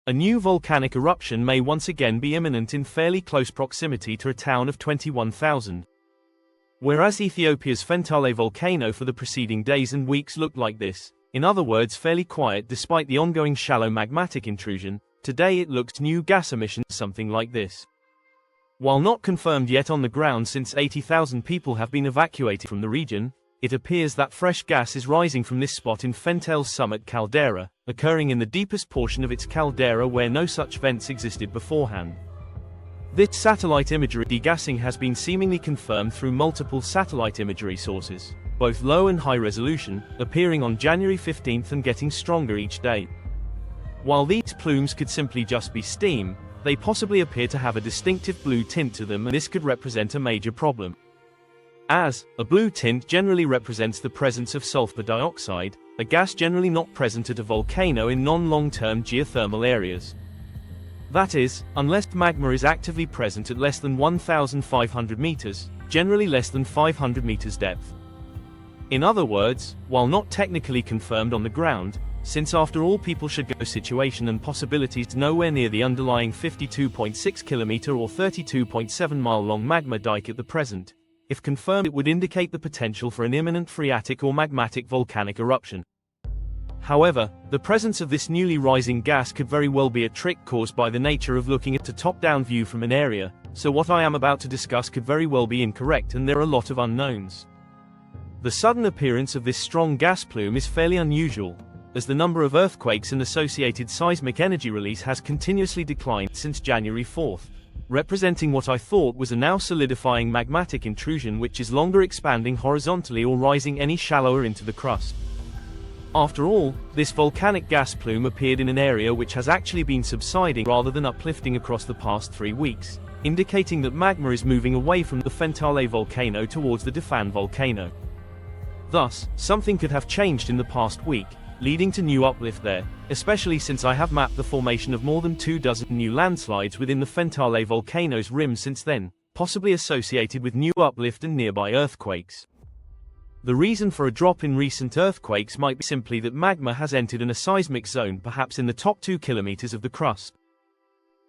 A new volcanic eruption may once again be imminent in fairly close proximity to a town of 21,000. Whereas Ethiopia's Fentale volcano for the preceding days and weeks looked like this, in other words fairly quiet despite the ongoing shallow magmatic intrusion, today it looks new gas emissions something like this. While not confirmed yet on the ground since 80,000 people have been evacuated from the region, it appears that fresh gas is rising from this spot in Fentale's summit caldera, occurring in the deepest portion of its caldera where no such vents existed beforehand. This satellite imagery degassing has been seemingly confirmed through multiple satellite imagery sources, both low and high resolution, appearing on January 15 and getting stronger each day. While these plumes could simply just be steam, they possibly appear to have a distinctive blue tint to them, and this could represent a major problem. As a blue tint generally represents the presence of sulfur dioxide, a gas generally not present at a volcano in non-long-term geothermal areas. That is, unless magma is actively present at less than 1,500 meters, generally less than 500 meters depth. In other words, while not technically confirmed on the ground, since after all people should go situation and possibilities nowhere near the underlying 52.6 kilometer or 32.7 mile long magma dike at the present, if confirmed it would indicate the potential for an imminent phreatic or magmatic volcanic eruption. However, the presence of this newly rising gas could very well be a trick caused by the nature of looking at a top-down view from an area, so what I am about to discuss could very well be incorrect and there are a lot of unknowns. The sudden appearance of this strong gas plume is fairly unusual, as the number of earthquakes and associated seismic energy release has continuously declined since January 4, representing what I thought was a now solidifying magmatic intrusion which is longer expanding horizontally or rising any shallower into the crust. After all, this volcanic gas plume appeared in an area which has actually been subsiding rather than uplifting across the past 3 weeks, indicating that magma is moving away from the Fentale volcano towards the Difan volcano. Thus, something could have changed in the past week, leading to new uplift there, especially since I have mapped the formation of more than 24 new landslides within the Fentale volcano's rim since then, possibly associated with new uplift and nearby earthquakes. The reason for a drop in recent earthquakes might be simply that magma has entered a seismic zone perhaps in the top 2 kilometers of the crust.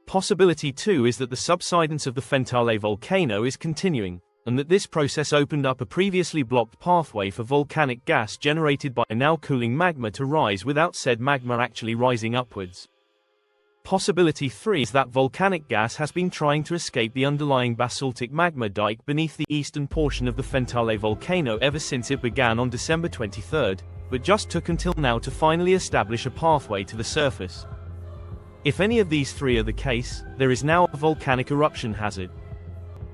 Possibility 2 is that the subsidence of the Fentale volcano is continuing, and that this process opened up a previously blocked pathway for volcanic gas generated by now cooling magma to rise without said magma actually rising upwards. Possibility 3 is that volcanic gas has been trying to escape the underlying basaltic magma dike beneath the eastern portion of the Fentale volcano ever since it began on December 23, but just took until now to finally establish a pathway to the surface. If any of these three are the case, there is now a volcanic eruption hazard.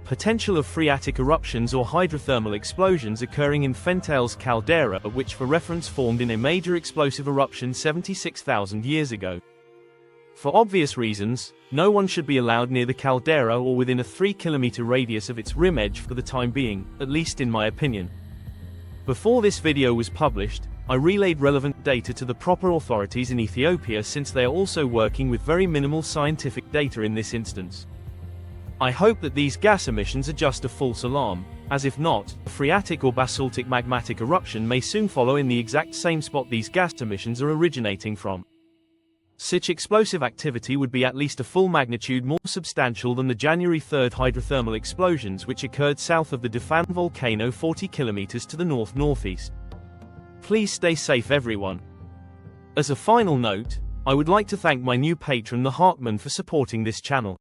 Potential of phreatic eruptions or hydrothermal explosions occurring in Fentale's caldera, which for reference formed in a major explosive eruption 76,000 years ago. For obvious reasons, no one should be allowed near the caldera or within a 3-kilometer radius of its rim edge for the time being, at least in my opinion. Before this video was published, I relayed relevant data to the proper authorities in Ethiopia since they are also working with very minimal scientific data in this instance. I hope that these gas emissions are just a false alarm, as if not, a phreatic or basaltic magmatic eruption may soon follow in the exact same spot these gas emissions are originating from. Such explosive activity would be at least a full magnitude more substantial than the January 3 hydrothermal explosions which occurred south of the Difan volcano 40 kilometers to the north-northeast. Please stay safe everyone. As a final note, I would like to thank my new patron the Harkman for supporting this channel.